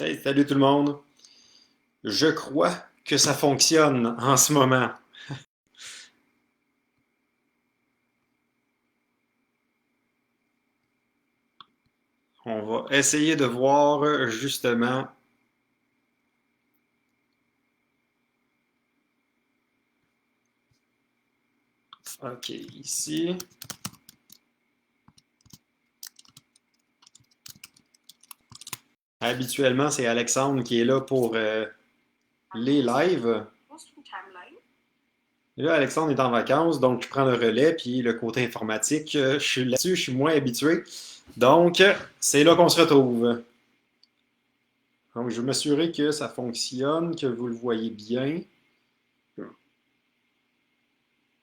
Hey, salut tout le monde. Je crois que ça fonctionne en ce moment. On va essayer de voir justement. OK, ici. Habituellement, c'est Alexandre qui est là pour les lives. Et là, Alexandre est en vacances, donc je prends le relais, puis le côté informatique, je suis là-dessus, je suis moins habitué. Donc, c'est là qu'on se retrouve. Donc, je vais m'assurer que ça fonctionne, que vous le voyez bien.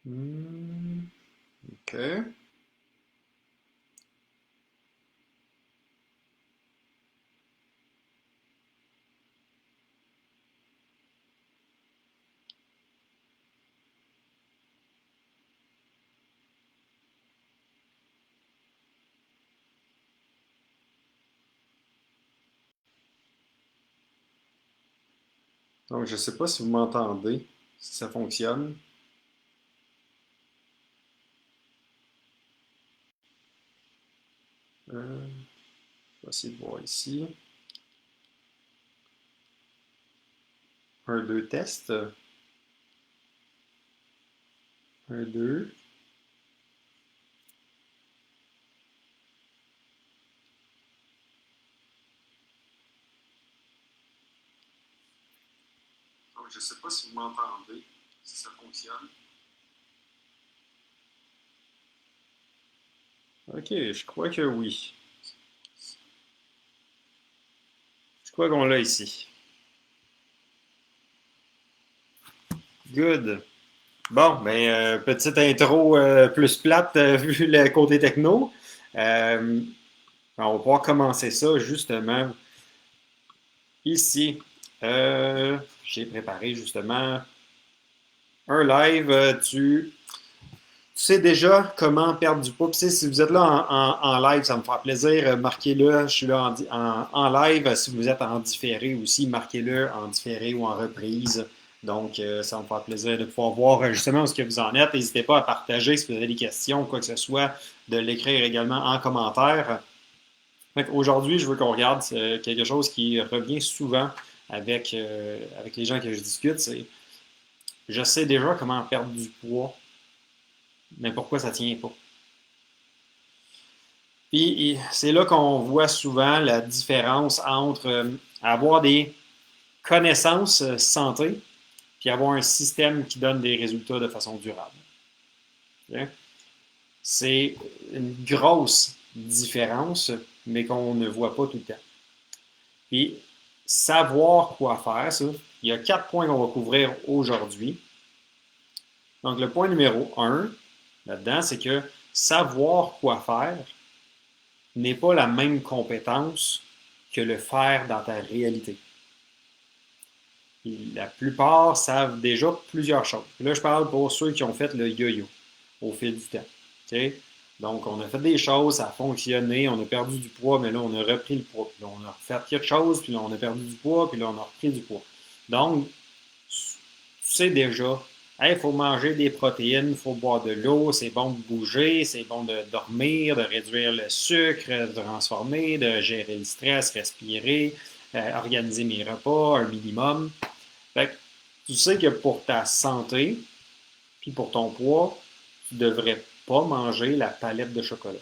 Hmm, OK. Donc, je ne sais pas si vous m'entendez, si ça fonctionne. Je vais essayer de voir ici. Un, deux, test. Un, deux. Donc, je ne sais pas si vous m'entendez, si ça fonctionne. Ok, je crois que oui. Je crois qu'on l'a ici. Good. Bon, ben, petite intro plus plate vu le côté techno. Euh, on va pouvoir commencer ça justement ici. J'ai préparé justement un live. Tu sais déjà comment perdre du poids. Puis, si vous êtes là en live, ça me fera plaisir. Marquez-le. Je suis là en live. Si vous êtes en différé aussi, marquez-le en différé ou en reprise. Donc, ça me fera plaisir de pouvoir voir justement où ce que vous en êtes. N'hésitez pas à partager si vous avez des questions, quoi que ce soit, de l'écrire également en commentaire. Aujourd'hui, je veux qu'on regarde quelque chose qui revient souvent avec les gens que je discute. C'est je sais déjà comment perdre du poids, mais pourquoi ça ne tient pas? Puis c'est là qu'on voit souvent la différence entre avoir des connaissances santé puis avoir un système qui donne des résultats de façon durable. Okay? C'est une grosse différence, mais qu'on ne voit pas tout le temps. Puis savoir quoi faire, ça, il y a 4 points qu'on va couvrir aujourd'hui. Donc le point numéro 1 là-dedans, c'est que savoir quoi faire n'est pas la même compétence que le faire dans ta réalité. Et la plupart savent déjà plusieurs choses. Là, je parle pour ceux qui ont fait le yo-yo au fil du temps. Okay? Donc, on a fait des choses, ça a fonctionné, on a perdu du poids, mais là, on a repris le poids. Puis là, on a refait quelque chose, puis là, on a perdu du poids, puis là, on a repris du poids. Donc, tu sais déjà, il faut manger des protéines, il faut boire de l'eau, c'est bon de bouger, c'est bon de dormir, de réduire le sucre, de transformer, de gérer le stress, respirer, organiser mes repas, un minimum. Fait que tu sais que pour ta santé, puis pour ton poids, tu ne devrais pas manger la palette de chocolat,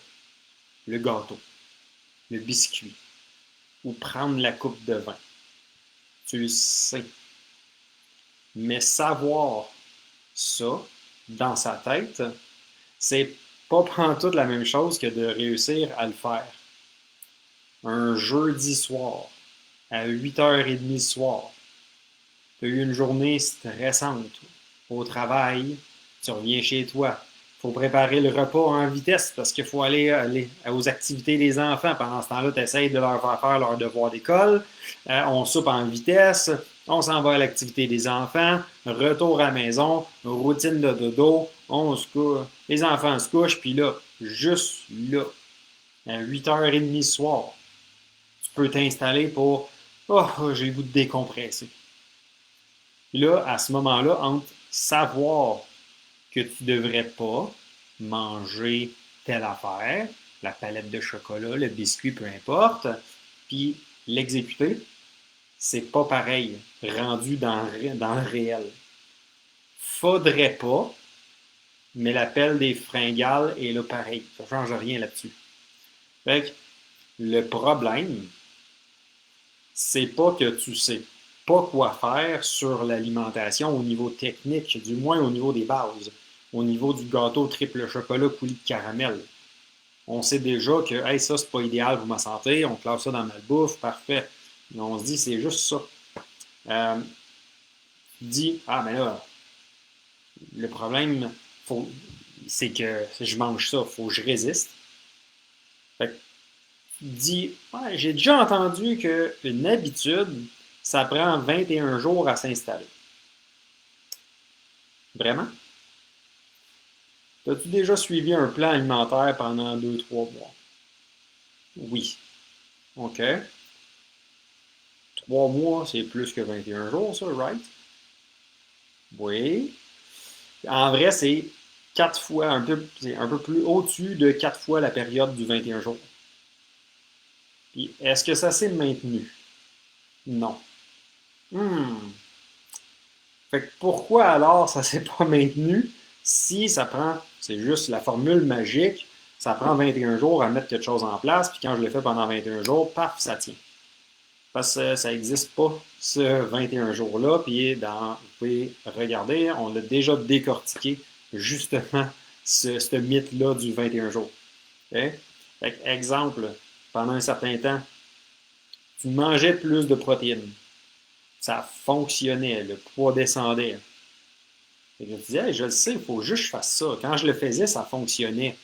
le gâteau, le biscuit, ou prendre la coupe de vin. Tu le sais. Mais savoir ça dans sa tête, c'est pas prendre toute la même chose que de réussir à le faire. Un jeudi soir, à 8h30 le soir, tu as eu une journée stressante au travail, tu reviens chez toi. Il faut préparer le repas en vitesse parce qu'il faut aller aux activités des enfants. Pendant ce temps-là, tu essaies de leur faire leur devoir d'école. On soupe en vitesse. On s'en va à l'activité des enfants. Retour à la maison. Routine de dodo. On se couche. Les enfants se couchent. Puis là, juste là, à 8h30 ce soir, tu peux t'installer pour Oh, j'ai le goût de décompresser. Puis là, à ce moment-là, entre savoir que tu ne devrais pas manger telle affaire, la palette de chocolat, le biscuit, peu importe, puis l'exécuter, c'est pas pareil, rendu dans le réel. Faudrait pas, mais l'appel des fringales est là pareil. Ça ne change rien là-dessus. Fait que le problème, c'est pas que tu sais pas quoi faire sur l'alimentation au niveau technique, du moins au niveau des bases, au niveau du gâteau triple chocolat coulis de caramel. On sait déjà que hey, ça, c'est pas idéal pour ma santé, on classe ça dans ma bouffe, parfait. Mais on se dit, c'est juste ça. Euh, Dit, ah, mais là, le problème, c'est que je mange ça, il faut que je résiste. Fait que dit, ouais, j'ai déjà entendu qu'une habitude, ça prend 21 jours à s'installer. Vraiment? As-tu déjà suivi un plan alimentaire pendant 2, 3 mois? Oui. OK. 3 mois, c'est plus que 21 jours, ça, right? Oui. En vrai, c'est 4 fois, c'est un peu plus au-dessus de 4 fois la période du 21 jours. Puis, est-ce que ça s'est maintenu? Non. Hmm. Fait que pourquoi alors ça s'est pas maintenu si ça prend, c'est juste la formule magique, ça prend 21 jours à mettre quelque chose en place, puis quand je le fais pendant 21 jours, paf, ça tient. Parce que ça n'existe pas, ce 21 jours-là, puis vous pouvez regarder, on l'a déjà décortiqué, justement, ce mythe-là du 21 jours. Okay? Fait que, exemple, pendant un certain temps, tu mangeais plus de protéines. Ça fonctionnait, le poids descendait. Fait que je me disais, hey, je le sais, il faut juste que je fasse ça. Quand je le faisais, ça fonctionnait.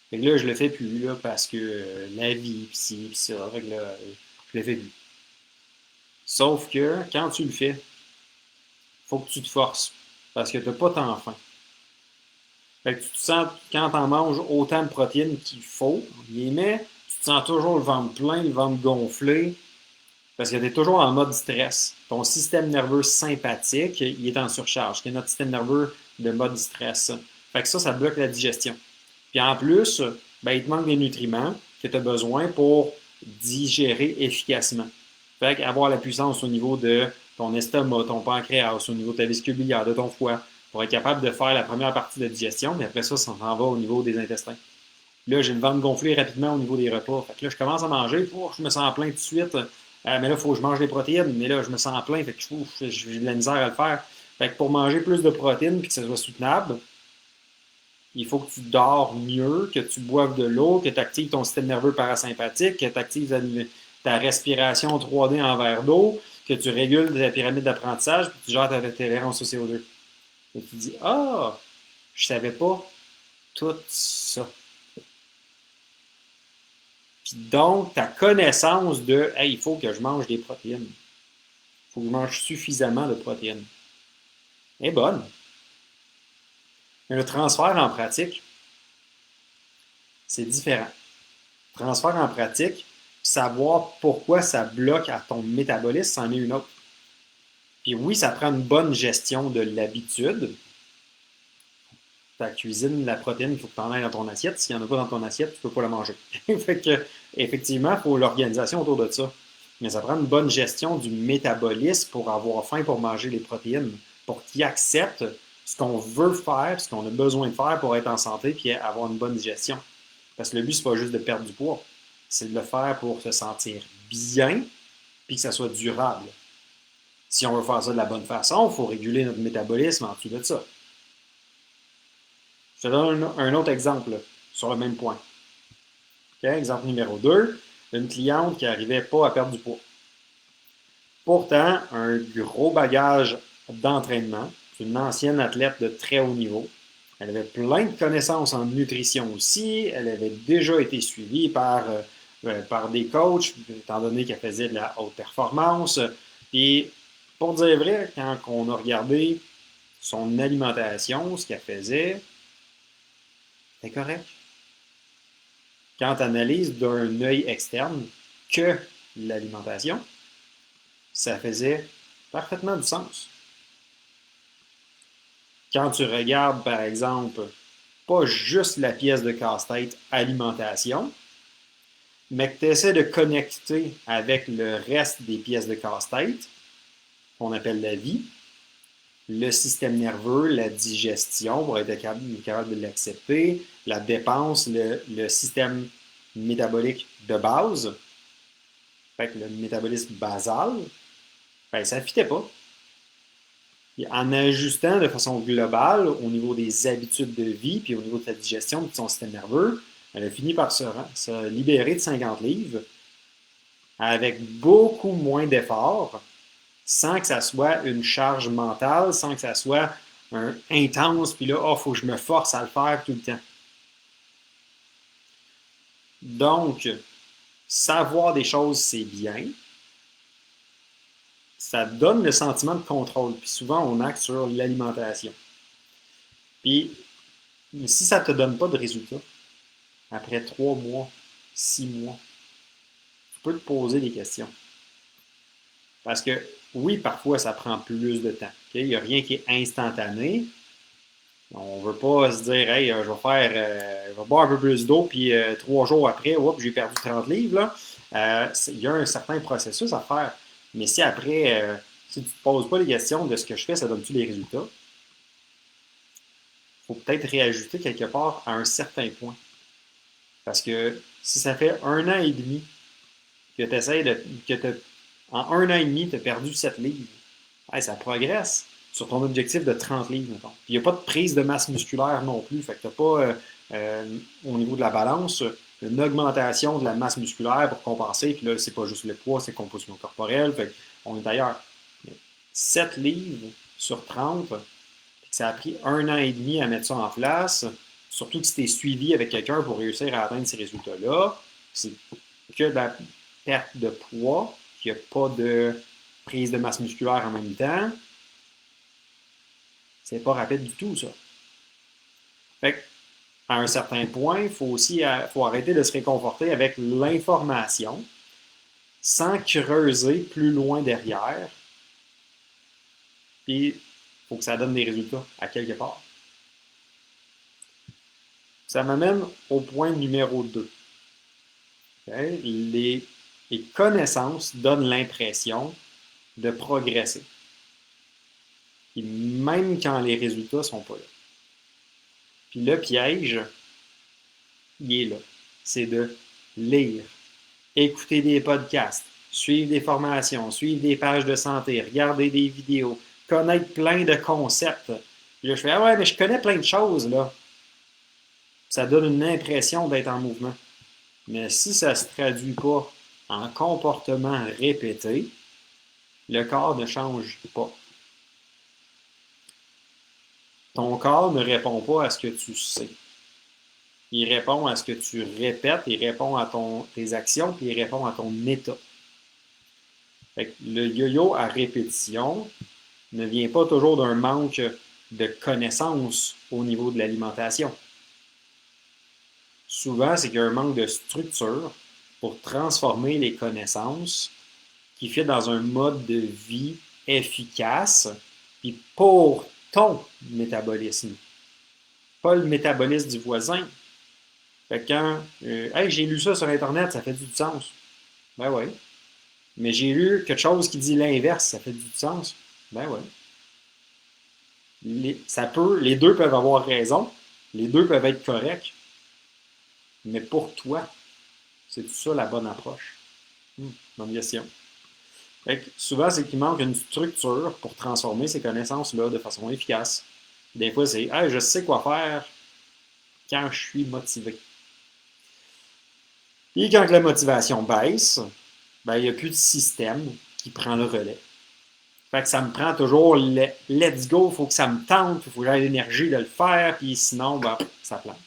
Fait que là, je le fais plus là, parce que la vie, pis ci, pis ça. Fait que là, je le fais plus. Sauf que quand tu le fais, faut que tu te forces. Parce que tu n'as pas tant faim. Fait que tu te sens, quand tu en manges autant de protéines qu'il faut, mais tu te sens toujours le ventre plein, le ventre gonflé, parce que tu es toujours en mode stress. Ton système nerveux sympathique, il est en surcharge. C'est notre système nerveux de mode stress. Fait que ça bloque la digestion. Puis en plus, ben, il te manque des nutriments que tu as besoin pour digérer efficacement. Fait qu'avoir la puissance au niveau de ton estomac, ton pancréas, au niveau de ta vésicule biliaire, de ton foie, pour être capable de faire la première partie de la digestion, mais après ça s'en va au niveau des intestins. Là, j'ai le ventre gonflé rapidement au niveau des repas. Fait que là, je commence à manger, je me sens plein tout de suite. Mais là, il faut que je mange des protéines. Mais là, je me sens plein, fait que j'ai de la misère à le faire. Fait que pour manger plus de protéines et que ça soit soutenable, il faut que tu dors mieux, que tu boives de l'eau, que tu actives ton système nerveux parasympathique, que tu actives ta respiration 3D en verre d'eau, que tu régules ta pyramide d'apprentissage, puis tu gères ta tolérance au CO2. Et tu dis, ah, je savais pas tout ça. Puis donc, ta connaissance de, hey, il faut que je mange des protéines. Il faut que je mange suffisamment de protéines. Est bonne. Mais le transfert en pratique, c'est différent. Transfert en pratique, savoir pourquoi ça bloque à ton métabolisme, c'en est une autre. Puis oui, ça prend une bonne gestion de l'habitude. Ta cuisine, la protéine, il faut que tu en aies dans ton assiette. S'il n'y en a pas dans ton assiette, tu ne peux pas la manger. Fait que, effectivement, il faut l'organisation autour de ça. Mais ça prend une bonne gestion du métabolisme pour avoir faim pour manger les protéines, pour qu'il accepte ce qu'on veut faire, ce qu'on a besoin de faire pour être en santé et avoir une bonne digestion. Parce que le but, c'est pas juste de perdre du poids, c'est de le faire pour se sentir bien puis que ça soit durable. Si on veut faire ça de la bonne façon, il faut réguler notre métabolisme en dessous de ça. Je te donne un autre exemple sur le même point. Okay? Exemple numéro 2, une cliente qui n'arrivait pas à perdre du poids. Pourtant, un gros bagage d'entraînement, une ancienne athlète de très haut niveau. Elle avait plein de connaissances en nutrition aussi. Elle avait déjà été suivie par des coachs, étant donné qu'elle faisait de la haute performance. Et pour dire vrai, quand on a regardé son alimentation, ce qu'elle faisait, c'était correct. Quand tu analyses d'un œil externe que l'alimentation, ça faisait parfaitement du sens. Quand tu regardes, par exemple, pas juste la pièce de casse-tête alimentation, mais que tu essaies de connecter avec le reste des pièces de casse-tête, qu'on appelle la vie, le système nerveux, la digestion, pour être capable de l'accepter, la dépense, le système métabolique de base, fait que le métabolisme basal, ben, ça ne fitait pas. Et en ajustant de façon globale au niveau des habitudes de vie, puis au niveau de ta digestion, de son système nerveux, elle a fini par se libérer de 50 livres avec beaucoup moins d'efforts, sans que ça soit une charge mentale, sans que ça soit intense, puis là, il faut que je me force à le faire tout le temps. Donc, savoir des choses, c'est bien. Ça donne le sentiment de contrôle. Puis souvent, on acte sur l'alimentation. Puis, si ça ne te donne pas de résultat, après 3 mois, 6 mois, tu peux te poser des questions. Parce que, oui, parfois, ça prend plus de temps. Okay? Il n'y a rien qui est instantané. On ne veut pas se dire, hey, je vais boire un peu plus d'eau, puis 3 jours après, j'ai perdu 30 livres. Là. Il y a un certain processus à faire. Mais si après, si tu ne te poses pas les questions de ce que je fais, ça donne-tu les résultats? Il faut peut-être réajuster quelque part à un certain point. Parce que si ça fait 1 an et demi que tu essaies en 1 an et demi, tu as perdu 7 livres, hey, ça progresse sur ton objectif de 30 livres, mettons. Puis il n'y a pas de prise de masse musculaire non plus. Fait que tu n'as pas, au niveau de la balance, une augmentation de la masse musculaire pour compenser. Puis là, c'est pas juste le poids, c'est composition corporelle. Fait qu'on est ailleurs. 7 livres sur 30, ça a pris 1 an et demi à mettre ça en place. Surtout que si tu es suivi avec quelqu'un pour réussir à atteindre ces résultats-là, c'est que de la perte de poids, qu'il n'y a pas de prise de masse musculaire en même temps. C'est pas rapide du tout, ça. Fait à un certain point, il faut arrêter de se réconforter avec l'information sans creuser plus loin derrière. Puis, il faut que ça donne des résultats à quelque part. Ça m'amène au point numéro 2. Okay? Les connaissances donnent l'impression de progresser. Et même quand les résultats ne sont pas là. Puis le piège, il est là. C'est de lire, écouter des podcasts, suivre des formations, suivre des pages de santé, regarder des vidéos, connaître plein de concepts. Puis là, je fais, ah ouais, mais je connais plein de choses, là. Ça donne une impression d'être en mouvement. Mais si ça ne se traduit pas en comportement répété, le corps ne change pas. Ton corps ne répond pas à ce que tu sais. Il répond à ce que tu répètes, il répond à tes actions, puis il répond à ton état. Fait que le yo-yo à répétition ne vient pas toujours d'un manque de connaissances au niveau de l'alimentation. Souvent, c'est qu'il y a un manque de structure pour transformer les connaissances qui fait dans un mode de vie efficace, puis pour ton métabolisme, pas le métabolisme du voisin. Fait que quand hey, j'ai lu ça sur Internet, ça fait du sens. Ben oui. Mais j'ai lu quelque chose qui dit l'inverse, ça fait du sens. Ben oui. Les deux peuvent avoir raison, les deux peuvent être corrects. Mais pour toi, c'est tout ça la bonne approche. Bonne question. Fait que souvent, c'est qu'il manque une structure pour transformer ces connaissances-là de façon efficace. Des fois, c'est hey, je sais quoi faire quand je suis motivé. Et quand la motivation baisse, ben, il n'y a plus de système qui prend le relais. Fait que ça me prend toujours let's go, il faut que ça me tente, il faut que j'aie l'énergie de le faire, puis sinon, ben, ça plante.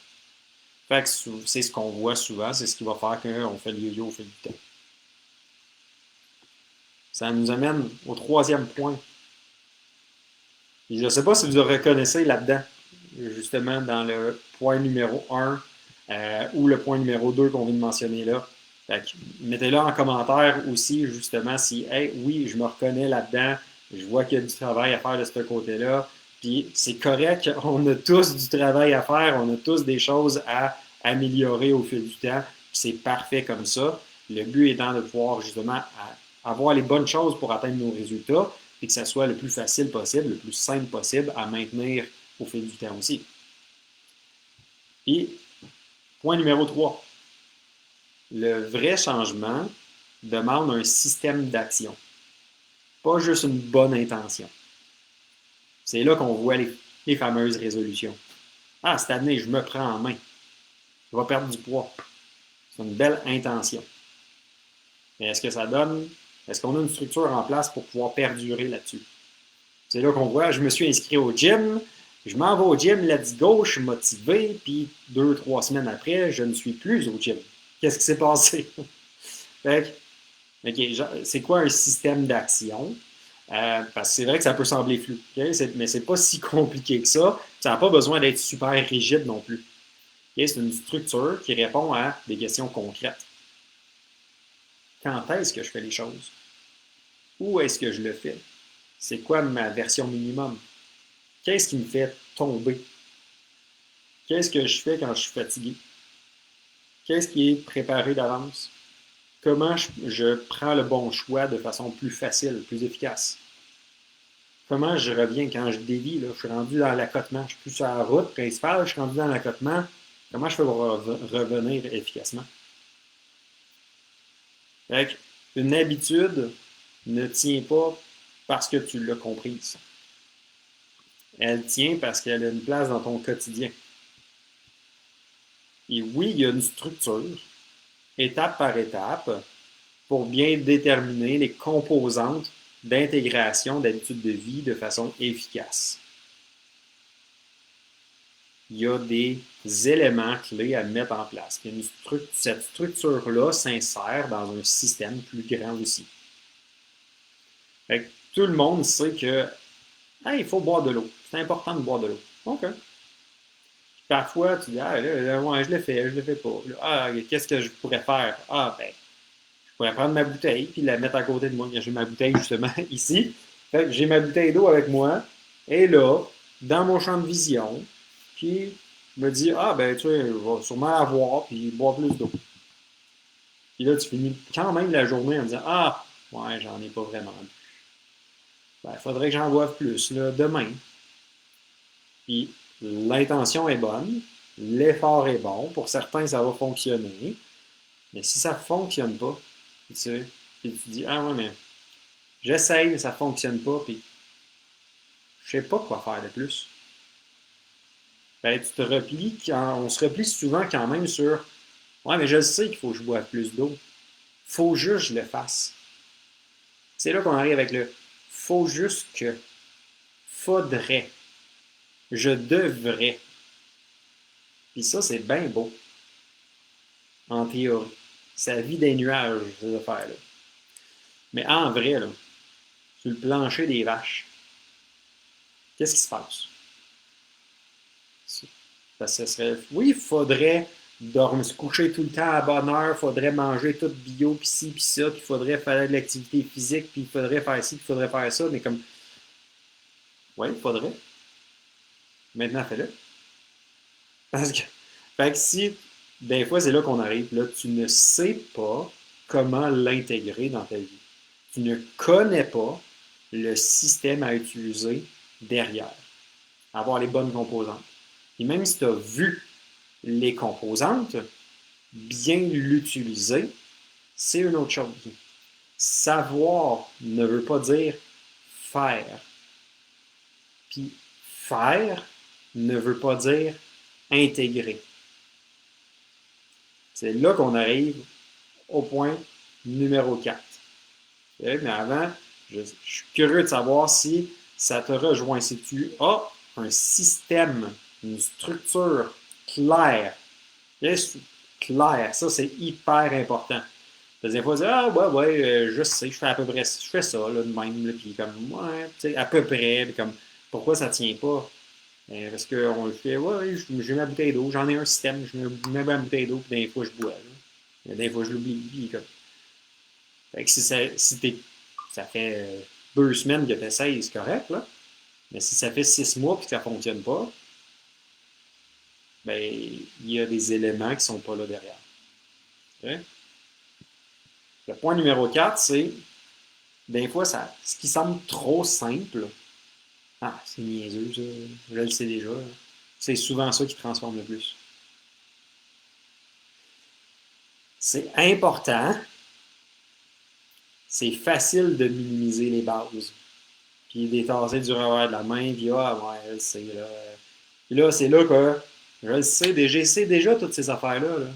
Fait que c'est ce qu'on voit souvent, c'est ce qui va faire qu'on fait le yo-yo au fil du temps. Ça nous amène au 3e point. Et je ne sais pas si vous reconnaissez là-dedans, justement dans le point numéro 1 ou le point numéro 2 qu'on vient de mentionner là. Fait que mettez-le en commentaire aussi, justement, si, hey, oui, je me reconnais là-dedans, je vois qu'il y a du travail à faire de ce côté-là, puis c'est correct, on a tous du travail à faire, on a tous des choses à améliorer au fil du temps, puis c'est parfait comme ça. Le but étant de pouvoir, justement, avoir les bonnes choses pour atteindre nos résultats, et que ça soit le plus facile possible, le plus simple possible à maintenir au fil du temps aussi. Et point numéro 3. Le vrai changement demande un système d'action, pas juste une bonne intention. C'est là qu'on voit les fameuses résolutions. Ah, cette année, je me prends en main. Je vais perdre du poids. C'est une belle intention. Mais est-ce que ça donne, est-ce qu'on a une structure en place pour pouvoir perdurer là-dessus? C'est là qu'on voit, je me suis inscrit au gym, je m'en vais au gym, let's go, je suis motivé, puis 2, 3 semaines après, je ne suis plus au gym. Qu'est-ce qui s'est passé? Fait que, OK, c'est quoi un système d'action? Parce que c'est vrai que ça peut sembler flou, okay? Mais c'est pas si compliqué que ça. Ça n'a pas besoin d'être super rigide non plus. Okay? C'est une structure qui répond à des questions concrètes. Quand est-ce que je fais les choses? Où est-ce que je le fais? C'est quoi ma version minimum? Qu'est-ce qui me fait tomber? Qu'est-ce que je fais quand je suis fatigué? Qu'est-ce qui est préparé d'avance? Comment je prends le bon choix de façon plus facile, plus efficace? Comment je reviens quand je dévie? Là, je suis rendu dans l'accotement. Je suis plus sur la route principale, je suis rendu dans l'accotement. Comment je fais pour revenir efficacement? Fait une habitude ne tient pas parce que tu l'as comprise. Elle tient parce qu'elle a une place dans ton quotidien. Et oui, il y a une structure, étape par étape, pour bien déterminer les composantes d'intégration d'habitudes de vie de façon efficace. Il y a des éléments clés à mettre en place. Cette structure-là s'insère dans un système plus grand aussi. Fait que tout le monde sait que il faut boire de l'eau. C'est important de boire de l'eau. OK. Parfois, tu dis, ouais, je le fais, je le fais pas. Ah, qu'est-ce que je pourrais faire? Ah, ben, je pourrais prendre ma bouteille puis la mettre à côté de moi. J'ai ma bouteille justement ici. Fait que j'ai ma bouteille d'eau avec moi. Et là, dans mon champ de vision, puis je me dis, ah ben tu sais, je vais sûrement avoir, puis boire plus d'eau. Puis là, tu finis quand même la journée en disant, ah, ouais, j'en ai pas vraiment. Ben, il faudrait que j'en boive plus, là, demain. Puis l'intention est bonne, l'effort est bon, pour certains, ça va fonctionner. Mais si ça ne fonctionne pas, tu sais, puis tu dis, ah ouais, mais j'essaye, mais ça ne fonctionne pas, puis je ne sais pas quoi faire de plus. Ben, tu te replies, on se replie souvent quand même sur, ouais, mais je sais qu'il faut que je boive plus d'eau. Faut juste que je le fasse. C'est là qu'on arrive avec le faut juste que, faudrait, je devrais. Puis ça, c'est bien beau, en théorie. Ça vit des nuages, ces affaires-là. Mais en vrai, là, sur le plancher des vaches, qu'est-ce qui se passe? Parce que ce serait, oui, il faudrait dormir, se coucher tout le temps à bonne heure, il faudrait manger tout bio, puis ci, puis ça, puis il faudrait faire de l'activité physique, puis il faudrait faire ci, puis il faudrait faire ça, mais comme, oui, il faudrait. Maintenant, fais-le. Parce que, fait que si, des fois, c'est là qu'on arrive, là, tu ne sais pas comment l'intégrer dans ta vie. Tu ne connais pas le système à utiliser derrière, avoir les bonnes composantes. Et même si tu as vu les composantes, bien l'utiliser, c'est une autre chose. Savoir ne veut pas dire faire. Puis faire ne veut pas dire intégrer. C'est là qu'on arrive au point numéro 4. Mais avant, je suis curieux de savoir si ça te rejoint, si tu as un système, une structure claire. Yes, claire, ça c'est hyper important. Des fois, dire, ah ouais, ouais, je sais, je fais à peu près, je fais ça, là, de même, là, puis comme, ouais, tu sais, à peu près, puis comme, pourquoi ça tient pas? Parce qu'on le fait, ouais, j'ai ma bouteille d'eau, j'en ai un système, je mets ma bouteille d'eau, puis des fois, je bois, là. Mais des fois, je l'oublie. Fait que ça fait 2 semaines que tu essayes, c'est correct, là. Mais si ça fait 6 mois et que ça ne fonctionne pas, ben, il y a des éléments qui ne sont pas là derrière. Okay? Le point numéro 4, c'est des fois, ce qui semble trop simple, ah, c'est niaiseux, ça. Je le sais déjà. C'est souvent ça qui transforme le plus. C'est important, c'est facile de minimiser les bases. Puis d'étasser du revers de la main, puis ah, ouais, je le sais, là. Puis là, c'est là que je le sais, je sais déjà toutes ces affaires-là. Là.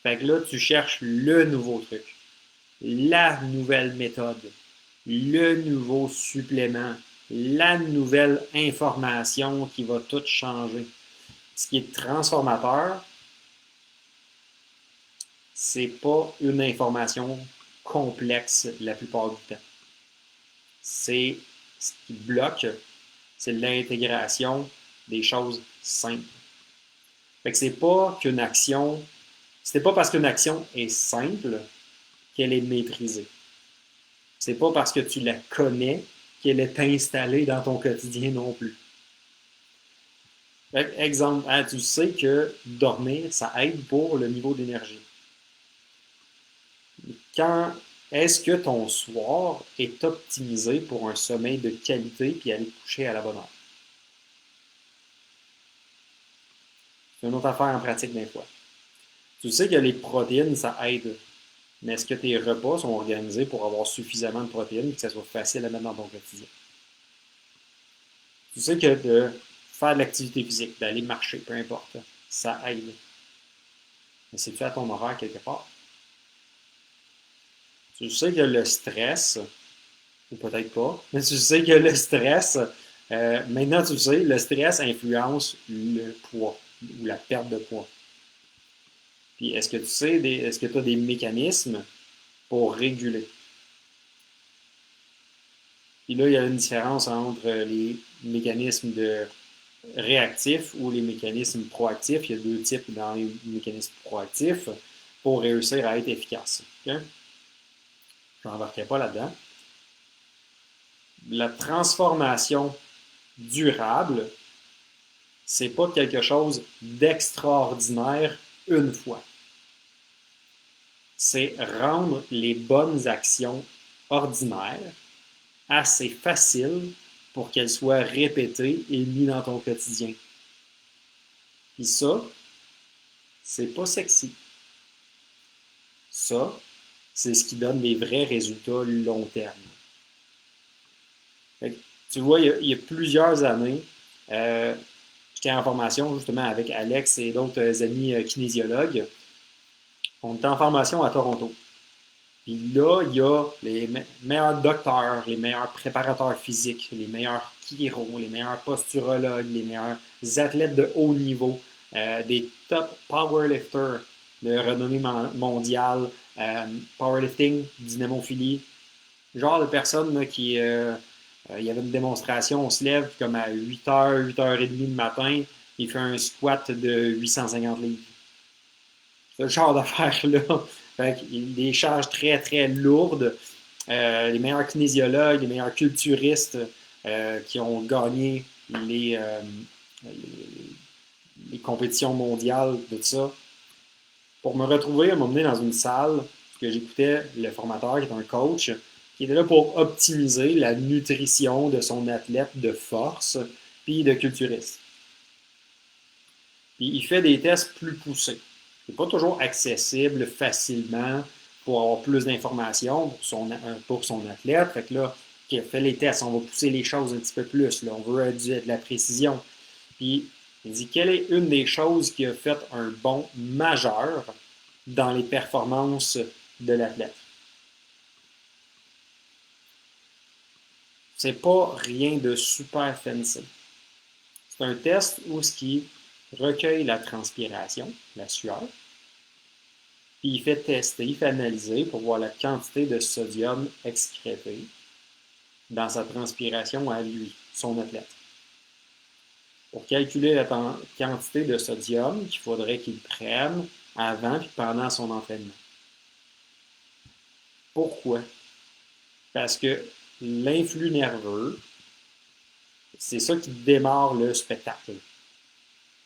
Fait que là, tu cherches le nouveau truc, la nouvelle méthode, le nouveau supplément, la nouvelle information qui va tout changer. Ce qui est transformateur, c'est pas une information complexe la plupart du temps. C'est ce qui bloque, c'est l'intégration des choses simples. Fait que c'est pas qu'une action, c'est pas parce qu'une action est simple qu'elle est maîtrisée. C'est pas parce que tu la connais qu'elle est installée dans ton quotidien non plus. Exemple, hein, tu sais que dormir, ça aide pour le niveau d'énergie. Quand est-ce que ton soir est optimisé pour un sommeil de qualité puis aller te coucher à la bonne heure? C'est une autre affaire en pratique des fois. Tu sais que les protéines, ça aide. Mais est-ce que tes repas sont organisés pour avoir suffisamment de protéines et que ça soit facile à mettre dans ton quotidien? Tu sais que de faire de l'activité physique, d'aller marcher, peu importe, ça aide. Mais c'est-tu à ton horaire quelque part? Tu sais que le stress, ou peut-être pas, mais tu sais que le stress, maintenant tu sais, le stress influence le poids ou la perte de poids. Puis est-ce que tu sais, est-ce que tu as des mécanismes pour réguler? Puis là, il y a une différence entre les mécanismes réactifs ou les mécanismes proactifs. Il y a 2 types dans les mécanismes proactifs pour réussir à être efficace. Okay? Je n'embarquerai pas là-dedans. La transformation durable, c'est pas quelque chose d'extraordinaire une fois. C'est rendre les bonnes actions ordinaires assez faciles pour qu'elles soient répétées et mises dans ton quotidien. Puis ça, c'est pas sexy. Ça, c'est ce qui donne des vrais résultats long terme. Fait que, tu vois, il y a plusieurs années, j'étais en formation justement avec Alex et d'autres amis kinésiologues. On était en formation à Toronto. Puis là, il y a les meilleurs docteurs, les meilleurs préparateurs physiques, les meilleurs chiros, les meilleurs posturologues, les meilleurs athlètes de haut niveau, des top powerlifters de renommée mondiale, powerlifting, dynamophilie, genre de personnes là, il y avait une démonstration, on se lève comme à 8h, 8h30 le matin, il fait un squat de 850 livres. Ce genre d'affaires-là. Fait des charges très, très lourdes. Les meilleurs kinésiologues, les meilleurs culturistes qui ont gagné les compétitions mondiales de ça. Pour me retrouver, à m'emmener dans une salle que j'écoutais le formateur, qui est un coach, qui était là pour optimiser la nutrition de son athlète de force puis de culturiste. Puis il fait des tests plus poussés. C'est pas toujours accessible facilement pour avoir plus d'informations pour son athlète. Fait que là, qui fait les tests, on va pousser les choses un petit peu plus. Là. On veut de la précision. Puis il dit quelle est une des choses qui a fait un bond majeur dans les performances de l'athlète. C'est pas rien de super fancy. C'est un test où ce qui recueille la transpiration, la sueur, puis il fait tester, il fait analyser pour voir la quantité de sodium excrété dans sa transpiration à lui, son athlète. Pour calculer la quantité de sodium qu'il faudrait qu'il prenne avant et pendant son entraînement. Pourquoi? Parce que l'influx nerveux, c'est ça qui démarre le spectacle.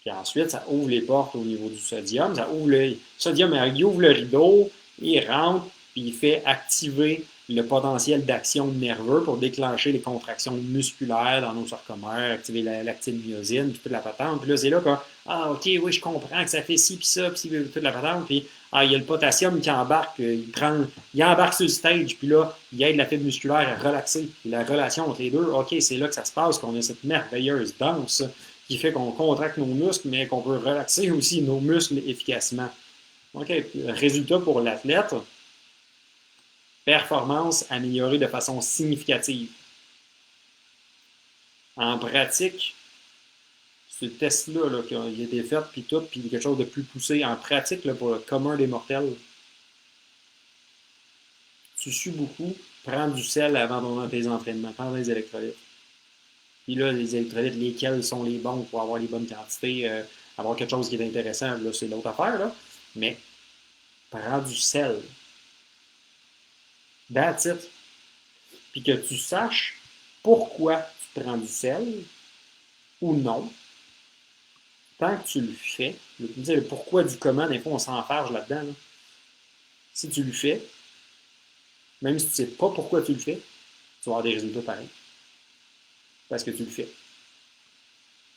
Puis ensuite, ça ouvre les portes au niveau du sodium. Ça ouvre le sodium, il ouvre le rideau, il rentre, puis il fait activer le potentiel d'action nerveux pour déclencher les contractions musculaires dans nos sarcomères, activer l'actine myosine, puis toute la patente. Puis là, c'est là que, ah, ok, oui, je comprends que ça fait ci, puis ça, puis toute la patente. Puis, ah, il y a le potassium qui embarque, il embarque sur le stage, puis là, il aide la fibre musculaire à relaxer. Puis la relation entre les deux, ok, c'est là que ça se passe, qu'on a cette merveilleuse danse qui fait qu'on contracte nos muscles, mais qu'on peut relaxer aussi nos muscles efficacement. OK, résultat pour l'athlète, performance améliorée de façon significative. En pratique, ce test-là là, qui a été fait, puis tout, puis quelque chose de plus poussé, en pratique, là, pour le commun des mortels, tu sues beaucoup, prends du sel avant tes entraînements, prends des électrolytes. Puis là, les électrolytes, lesquels sont les bons pour avoir les bonnes quantités, avoir quelque chose qui est intéressant, là, c'est l'autre affaire, là. Mais prends du sel. That's it. Puis que tu saches pourquoi tu prends du sel ou non. Tant que tu le fais, le pourquoi du comment, des fois on s'enfarge là-dedans. Là. Si tu le fais, même si tu ne sais pas pourquoi tu le fais, tu vas avoir des résultats pareils. Parce que tu le fais.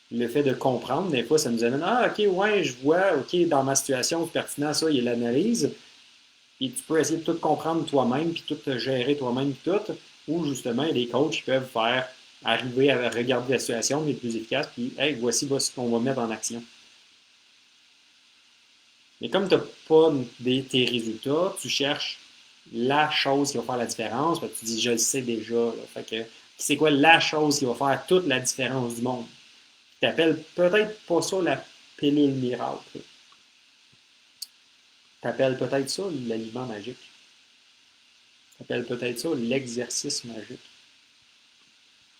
Le fait de comprendre, des fois, ça nous amène ah, ok, ouais, je vois, ok, dans ma situation, c'est pertinent, ça, il y a l'analyse. Puis tu peux essayer de tout comprendre toi-même, puis tout gérer toi-même, puis tout. Ou justement, il y a des coachs qui peuvent faire arriver à regarder la situation, mais plus efficace, puis hey, voici ce qu'on va mettre en action. Mais comme tu n'as pas tes résultats, tu cherches la chose qui va faire la différence. Fait que tu dis, je le sais déjà. Là. Fait que c'est quoi la chose qui va faire toute la différence du monde? Tu n'appelles peut-être pas ça la pilule miracle. Tu appelles peut-être ça l'aliment magique. Tu appelles peut-être ça l'exercice magique.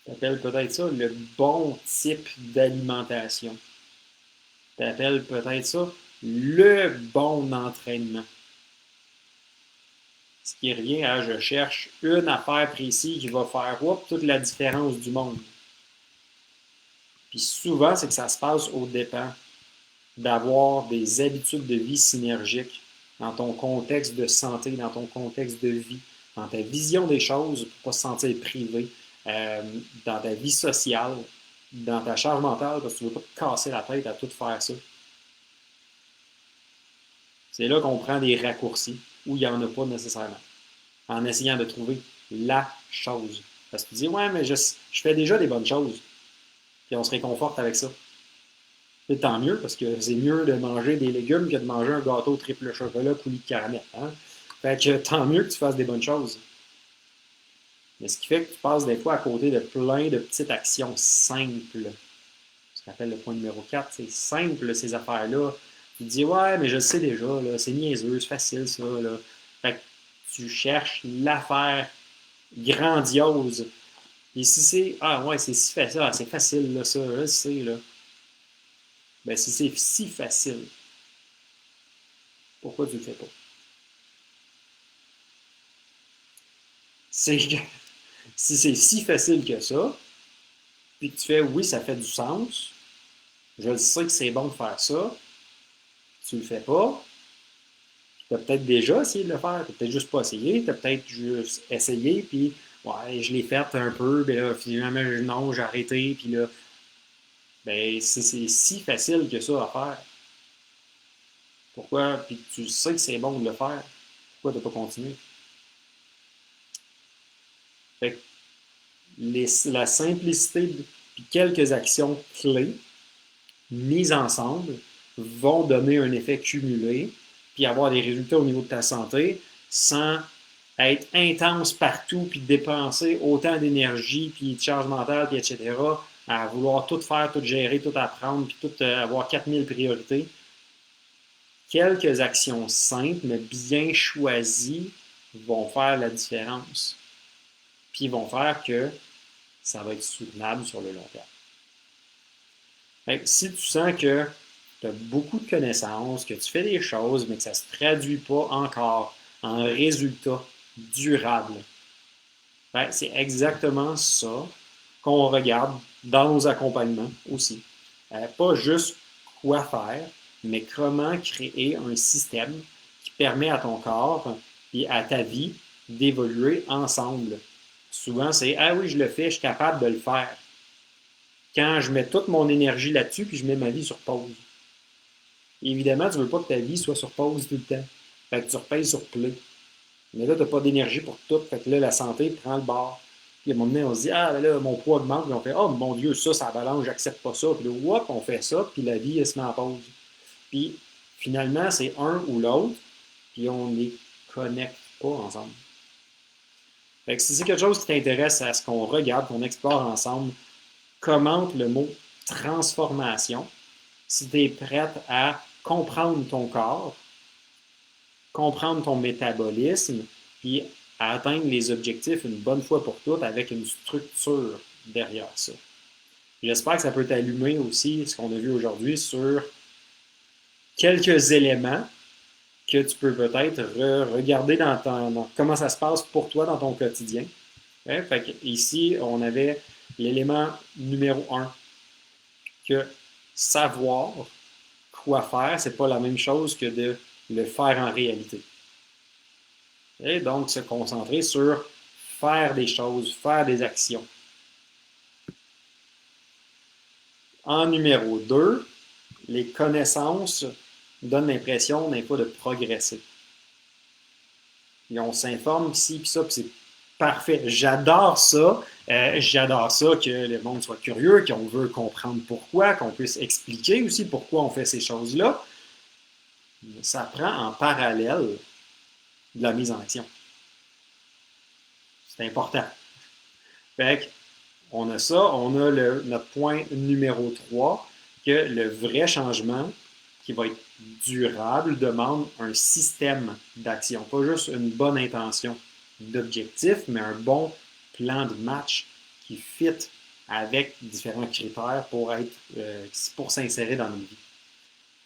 Tu appelles peut-être ça le bon type d'alimentation. Tu appelles peut-être ça le bon entraînement. Ce qui revient à je cherche une affaire précise qui va faire toute la différence du monde. Puis souvent, c'est que ça se passe au dépens d'avoir des habitudes de vie synergiques dans ton contexte de santé, dans ton contexte de vie, dans ta vision des choses pour ne pas se sentir privé, dans ta vie sociale, dans ta charge mentale, parce que tu ne veux pas te casser la tête à tout faire ça. C'est là qu'on prend des raccourcis où il n'y en a pas nécessairement, en essayant de trouver la chose. Parce que tu dis, ouais, mais je fais déjà des bonnes choses, puis on se réconforte avec ça. C'est tant mieux, parce que c'est mieux de manger des légumes que de manger un gâteau triple chocolat coulis de caramel. Hein? Fait que tant mieux que tu fasses des bonnes choses. Mais ce qui fait que tu passes des fois à côté de plein de petites actions simples. Ce qu'on appelle le point numéro 4, c'est simple ces affaires-là. Tu te dis, ouais, mais je le sais déjà, là, c'est niaiseux, c'est facile ça. Là. Fait que tu cherches l'affaire grandiose. Et si c'est, ah ouais, c'est si facile, c'est facile, là, ça, je le sais, là. Ben, si c'est si facile, pourquoi tu le fais pas? C'est que si c'est si facile que ça, puis que tu fais oui, ça fait du sens, je sais que c'est bon de faire ça, tu le fais pas, tu as peut-être déjà essayé de le faire, tu n'as peut-être juste pas essayé, tu as peut-être juste essayé, puis ouais, je l'ai fait un peu, mais là, finalement, non, j'ai arrêté, puis là, ben, c'est si facile que ça à faire. Pourquoi? Puis tu sais que c'est bon de le faire, pourquoi tu n'as pas continué? Fait que la simplicité, puis quelques actions clés mises ensemble vont donner un effet cumulé, puis avoir des résultats au niveau de ta santé sans être intense partout, puis dépenser autant d'énergie, puis de charge mentale, puis etc., à vouloir tout faire, tout gérer, tout apprendre, puis tout avoir 4000 priorités. Quelques actions simples, mais bien choisies, vont faire la différence. Puis vont faire que ça va être soutenable sur le long terme. Fait que si tu sens que tu as beaucoup de connaissances, que tu fais des choses, mais que ça ne se traduit pas encore en résultat durable. Ben, c'est exactement ça qu'on regarde dans nos accompagnements aussi. Pas juste quoi faire, mais comment créer un système qui permet à ton corps et à ta vie d'évoluer ensemble. Souvent, c'est ah oui, je le fais, je suis capable de le faire. Quand je mets toute mon énergie là-dessus, puis je mets ma vie sur pause. Évidemment, tu ne veux pas que ta vie soit sur pause tout le temps. Fait que tu repayes sur play. Mais là, tu n'as pas d'énergie pour tout. Fait que là, la santé prend le bord. Puis à un moment donné, on se dit, ah, ben là, mon poids augmente. Puis on fait, oh mon Dieu, ça balance, j'accepte pas ça. Puis là, hop, on fait ça. Puis la vie, elle se met en pause. Puis finalement, c'est un ou l'autre. Puis on ne les connecte pas ensemble. Fait que si c'est quelque chose qui t'intéresse à ce qu'on regarde, qu'on explore ensemble, commente le mot transformation. Si tu es prête à comprendre ton corps, comprendre ton métabolisme, puis à atteindre les objectifs une bonne fois pour toutes avec une structure derrière ça. J'espère que ça peut t'allumer aussi ce qu'on a vu aujourd'hui sur quelques éléments que tu peux peut-être regarder dans comment ça se passe pour toi dans ton quotidien. Ouais, fait que ici, on avait l'élément numéro 1, que savoir quoi faire, c'est pas la même chose que de le faire en réalité. Et donc, se concentrer sur faire des choses, faire des actions. En numéro 2, les connaissances donnent l'impression d'un pas de progresser. Et on s'informe ici, puis ça, puis c'est parfait. J'adore ça. J'adore ça que le monde soit curieux, qu'on veut comprendre pourquoi, qu'on puisse expliquer aussi pourquoi on fait ces choses-là. Ça prend en parallèle de la mise en action. C'est important. Fait qu'on a ça, on a notre point numéro 3, que le vrai changement qui va être durable demande un système d'action, pas juste une bonne intention d'objectif, mais un bon plan de match qui fit avec différents critères pour s'insérer dans une vie.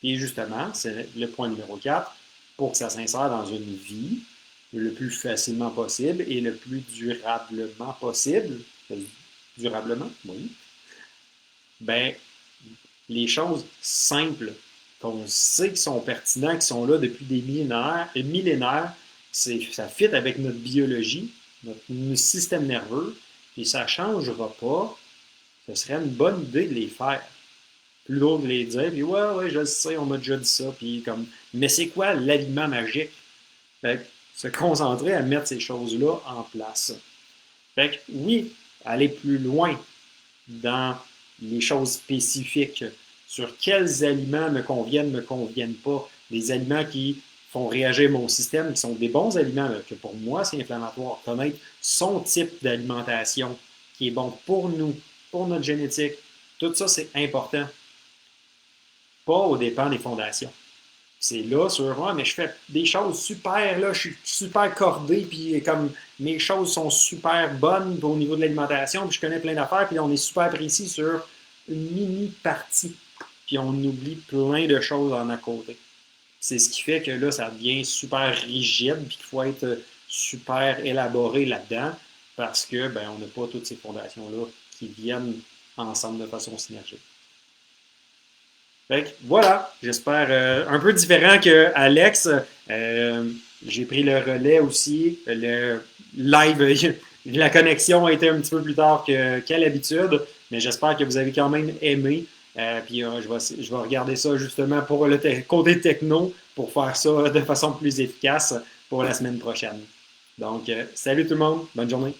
Et justement, c'est le point numéro 4, pour que ça s'insère dans une vie le plus facilement possible et le plus durablement possible, durablement, oui, ben, les choses simples qu'on sait qui sont pertinentes, qui sont là depuis des millénaires, ça fit avec notre biologie, notre système nerveux, et ça ne changera pas. Ce serait une bonne idée de les faire. Plutôt que de les dire, puis ouais, je le sais, on m'a déjà dit ça, puis comme, mais c'est quoi l'aliment magique? Fait que, se concentrer à mettre ces choses-là en place. Fait que, oui, aller plus loin dans les choses spécifiques sur quels aliments me conviennent pas, des aliments qui font réagir mon système, qui sont des bons aliments, là, que pour moi, c'est inflammatoire. Connaître son type d'alimentation qui est bon pour nous, pour notre génétique, tout ça, c'est important. Pas aux dépens des fondations. C'est là sur mais je fais des choses super, là, je suis super cordé, puis comme mes choses sont super bonnes au niveau de l'alimentation, puis je connais plein d'affaires, puis on est super précis sur une mini partie, puis on oublie plein de choses en à côté. C'est ce qui fait que là, ça devient super rigide, puis qu'il faut être super élaboré là-dedans, parce que ben, on n'a pas toutes ces fondations-là qui viennent ensemble de façon synergique. Fait que, voilà, j'espère un peu différent que Alex. J'ai pris le relais aussi. Le live, la connexion a été un petit peu plus tard qu'à l'habitude, mais j'espère que vous avez quand même aimé. Puis je vais regarder ça justement pour le côté techno pour faire ça de façon plus efficace pour la semaine prochaine. Donc, salut tout le monde, bonne journée.